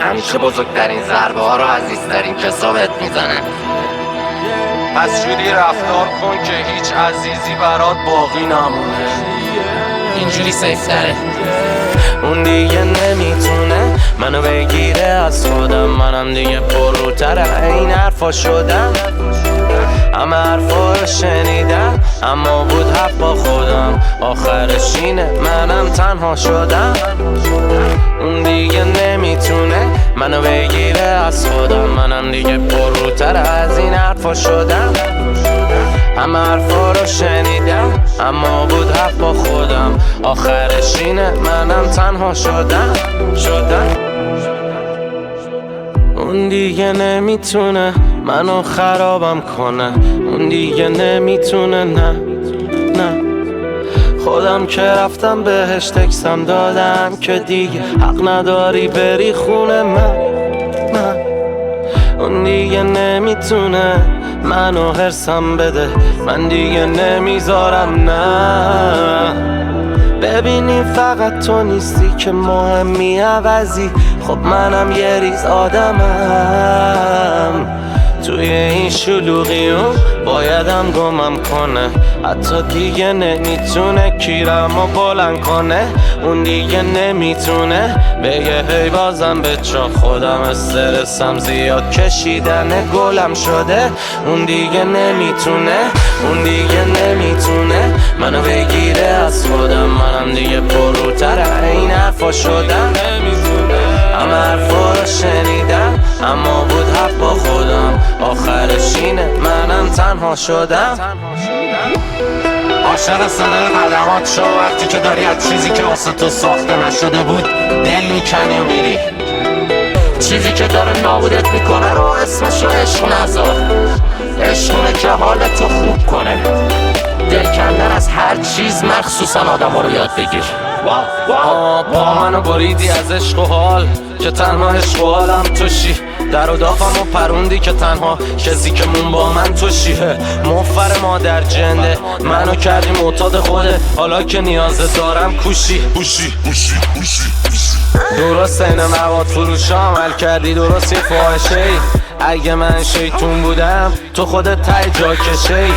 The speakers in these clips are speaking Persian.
همیشه بزرگترین ضربه ها رو عزیزترین کسا بهت میزنه. پس جوری رفتار کن که هیچ عزیزی برات باقی نمونه. اینجوری سیفتره. اون دیگه نمیتونه منو بگیره از خودم، منم دیگه پروتر این حرفا شدم. همه حرفا رو شنیدم اما بود حق با خودم، آخرش اینه منم تنها شدم. اون دیگه نمیتونه منو بگیره از خودم، منم دیگه پروتر از این حرفا شدم. همه حرفا رو شنیدم اما بود حق با خودم، آخرش اینه منم تنها شدم. اون دیگه نمیتونه منو خرابم کنه، اون دیگه نمیتونه نه خودم که رفتم بهش تکسم دادم که دیگه حق نداری بری خونه من. اون دیگه نمیتونه منو هرسم بده، من دیگه نمیذارم نه. ببینیم فقط تو نیستی که مهمی عوضی، خب منم یه ریز آدمم. توی این شلوغیون بایدم گمم کنه، حتی دیگه نمیتونه کیرمو بلند کنه. اون دیگه نمیتونه بگه هی بازم به چا، خودم استرسم زیاد کشیدن گلم شده. اون دیگه نمیتونه منو بگیره از خودم، منم دیگه پروتر این حرفا شدم. همه حرفا رو شنیدم اما بود حق با خودم، آخرش اینه منم تنها شدم. عاشق صدای قدمات شو وقتی که داری از چیزی که واسه تو ساخته نشده بود دل میکنی و میری. چیزی که داره نابودت میکنه رو اسمشو عشق نذار. عشقونه که حالتو خوب کنه، دل کندن از هر چیز مخصوصا آدم ها رو یاد بگیر. با منو بریدی از عشق و حال که تنها عشق و حالم توشی، در و داغم و پروندی که تنها کسی که مون با من توشیه. مفر مادر جنده منو کردی معتاد خوده، حالا که نیازه دارم کوشی. درست این مواد فروش عمل کردی، درست یه فاحشه ای. اگه من شیطون بودم تو خودت تای جا کشی،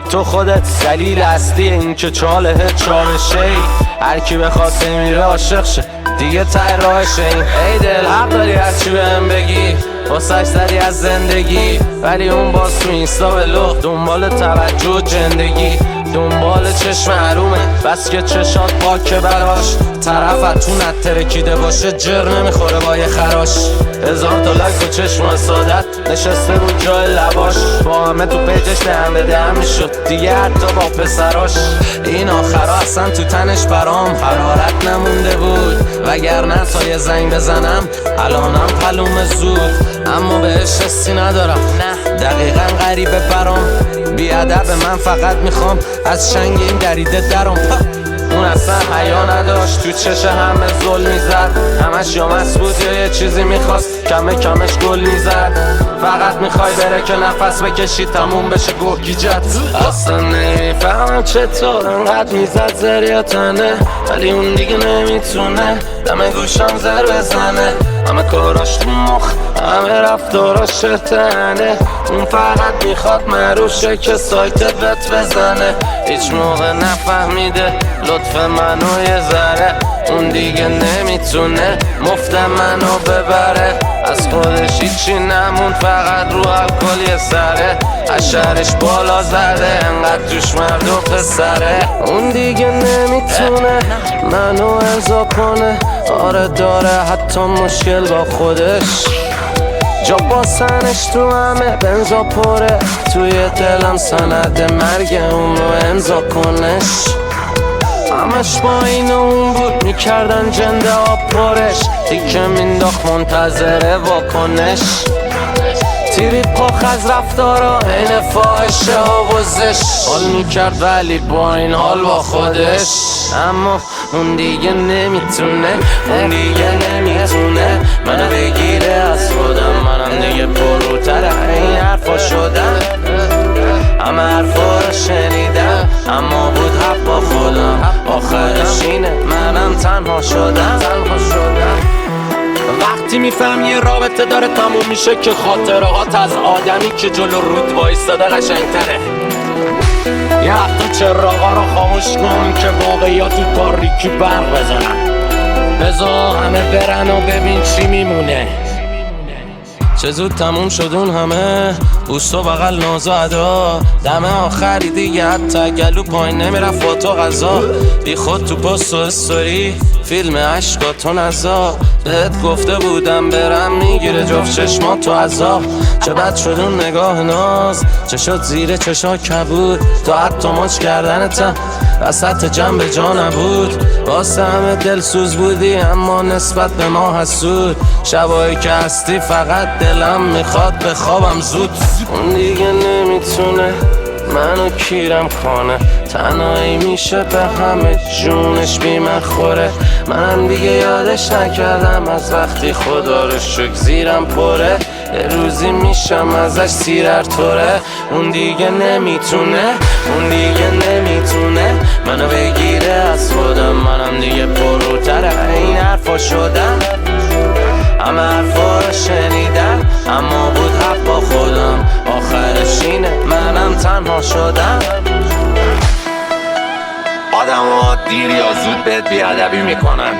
تو خودت دلیل اصلی این که چاله چالشه ای. هر کی بخواد میره عاشق شه دیگه تای راهشه. ای دل حق داری هرچی بهم بگی، واسش سری از زندگی، ولی اون باز تو اینستا به لخت دنبال توجه جندگی، دنبال چشم حرومه بس که چشات پاکه براش. طرفتون ترکیده باشه جر نمیخوره با یه خراش. 1000 تا لک و چشم سادت نشسته رو جای لباش، با همه تو پیجش دهم به دهم میشد دیگه حتی با پسراش. این آخرا اصلا تو تنش برام حرارت نمونده بود، وگرنه تا یه زنگ بزنم الانم پلوم زود. اما بهش حسی ندارم نه دقیقا غریبه برام، بیادب من فقط میخوام از شنگ این دریده درام. اون اصلا حیا نداشت تو چش همه ظلم میزد، همش یا مسبود یا یه چیزی میخواست کمش گل میزد. فقط میخوای بره که نفس بکشی تموم بشه گوگیجت. اصلا نمیفهمم چطور انقدر میزد زریاتنه، ولی اون دیگه نمیتونه دم گوشم زر بزنه. همه کاراش تو مخ همه رفتاراش شتنه، اون فقط میخواد مروشه که سایتت بت بزنه. هیچ موقع نفهمیده لطف منو یه ذره، اون دیگه نمیتونه مفت منو ببره. از خودش هیچی نموند فقط رو الکل یه سره، اشرش بالا زده انقدر توش مرد و پسره. اون دیگه نمیتونه منو ارضا کنه، آره داره حتی مشکل با خودش. جا باسنش تو همه بنزا پره، توی دلم سند مرگ اون رو امضا کنش. همش با این و اون بود میکردن جنده آب پرش، دیگه مینداخت منتظره واکنش. تیری پاخ از رفتارا این فاحشه ها و زش، حال میکرد ولی با این حال با خودش. اما اون دیگه نمیتونه منو بگیره از خودم، منم دیگه پروتر این حرفا شدم. همه حرفا رو شنیدم اما بود حق با خودم، آخرش اینه منم تنها شدم. وقتی میفهم یه رابطه داره تموم میشه که خاطرهات از آدمی که جلو رود وایستاده قشنگتره. یه وقتی چراغا رو خاموش کن که واقعیات تو تاریکی برق بزنن. بذار همه برن و ببین چی میمونه. چه زود تموم شد اون همه بوست و بغل ناز و ادا. دم آخری دیگه حتی گلو پایین نمیرفت با تو غذا. بی خود تو پست و استوری فیلم عشقاتو نزا. بهت گفته بودم برم میگیره جفت چشما تو عذاب. چه بد شد اون نگاه ناز، چه شد زیر چشا کبود. تو حتی مچ کردنتم وسط جنب جا نبود. واسه همه دلسوز بودی اما نسبت به ما حسود. شبایی که هستی فقط دلم میخواد بخوابم زود. اون دیگه نمیتونه منو کیرم کنه. تنهایی میشه به همه جونش بی من خوره. منم دیگه یادش نکردم از وقتی خدا رو شکر زیرم پره. یه روزی میشم ازش سیرر طوره. اون دیگه نمیتونه، اون دیگه نمیتونه منو بگیره از خودم. منم دیگه پروتره این حرفا شدم. همه حرفا رو شنیدم اما بود حق با خودم. آخرش اینه منم تنها شدم. آدم ها دیر یا زود بهت بیادبی میکنن،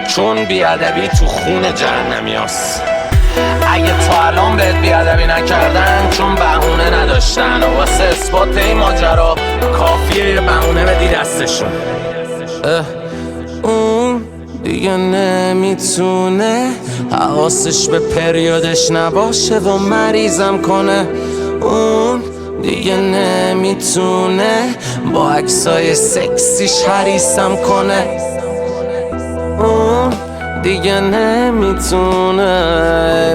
چون بیادبی تو خون جهنمی هست. اگه تا الان بهت بیادبی نکردن چون بهونه نداشتن و واسه اثبات این ماجرا کافیه یه بهونه بدی دستشون. اون دیگه نمیتونه حواسش به پریودش نباشه و مریضم کنه. اون دیگه نمیتونه با عکسای سکسیش حریصم کنه. اون دیگه نمیتونه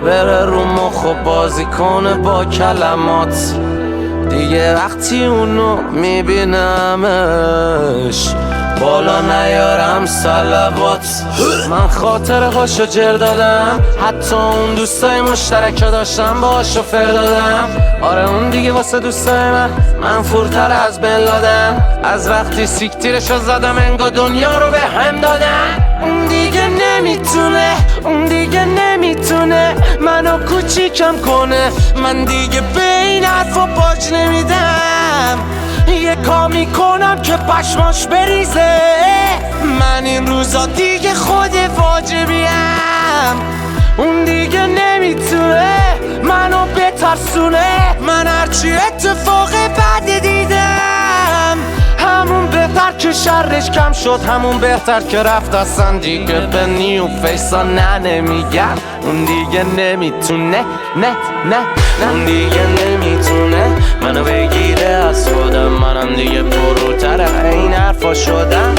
بره رو مخ و بازی کنه با کلمات. دیگه وقتی اونو میبینمش بالا نیارم صلوات. من خاطره هاشو جر دادم، حتی اون دوستای مشترک داشتم باهاشو فر دادم. آره اون دیگه واسه دوستای من فورتر از بن لادن. از وقتی سیکتیرشو زدم انگار دنیا رو به هم دادن. اون دیگه نمیتونه، اون دیگه نمیتونه منو کوچیکم کنه. من دیگه به این حرفا پاچ نمیدم. یه کامی کنم که پشماش بریزه. من این روزا دیگه خود واجبیم. اون دیگه نمیتونه منو بترسونه. من هرچی اتفاق بد دیدم همون بهتر که شرش کم شد، همون بهتر که رفت اصلا دیگه به نیو فیسا نمیگم. اون دیگه نمیتونه، نه نه نه. اون دیگه نمیتونه منو بگیره از خودم. منم دیگه پروتره این حرفا شدم.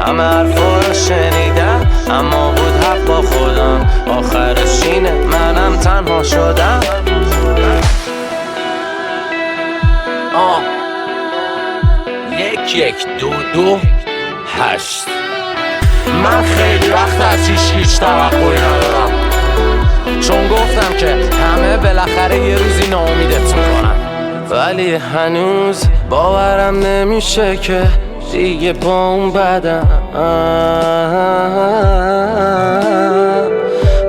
همه حرفا رو شنیدم اما بود حق با خودم. آخرش اینه منم تنها شدم. 1 2 2 8. من خیلی وقت از هیچ توقعی ندارم، چون گفتم که همه بالاخره یه روزی ناامیدت میکنن. ولی هنوز باورم نمیشه که دیگه با اون بدم.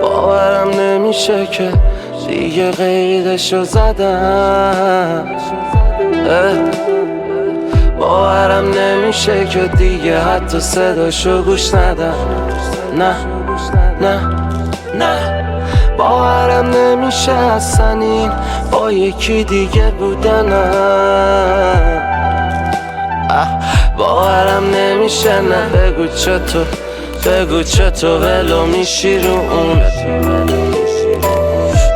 باورم نمیشه که دیگه قیدشو زدم. باورم نمیشه که دیگه حتی صداشو گوش ندم. نه نه نه. باورم نمیشه اصلا این با یکی دیگه بودنم. باورم نمیشه نه. بگو چطور ولو میشی رو اون.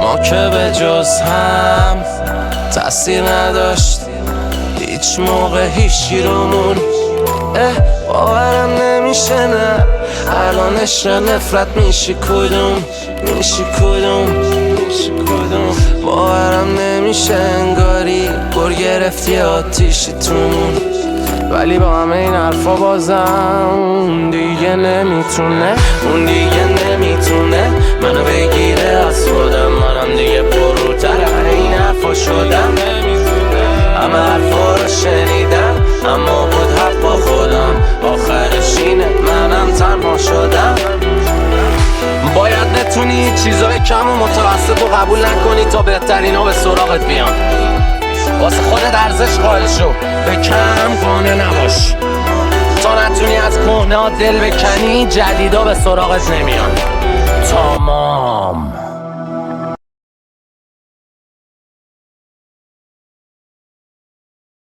ما که به جز هم تأثیر نداشت هیچ موقع هیچی رومون. باورم نمیشه نه. الان عشق نفرت میشی کدوم. باورم نمیشه انگاری گر گرفتی آتیشی تومون. ولی با همه این حرفا بازم دیگه نمیتونه، اون دیگه نمیتونه منو بگیره از خودم. منم دیگه پروتر این حرفا شدم. همه حرفا رو شنیدم اما بود حق با خودم. آخرش اینه منم تنها شدم. باید چیزای کم و متوسط رو قبول نکنی تا بهترین ها به سراغت بیان. واسه خودت ارزش قائل شو، به کم قانع نباش. تا نتونی از کهنه ها دل بکنی، جدیدا به سراغت نمیان. تا ما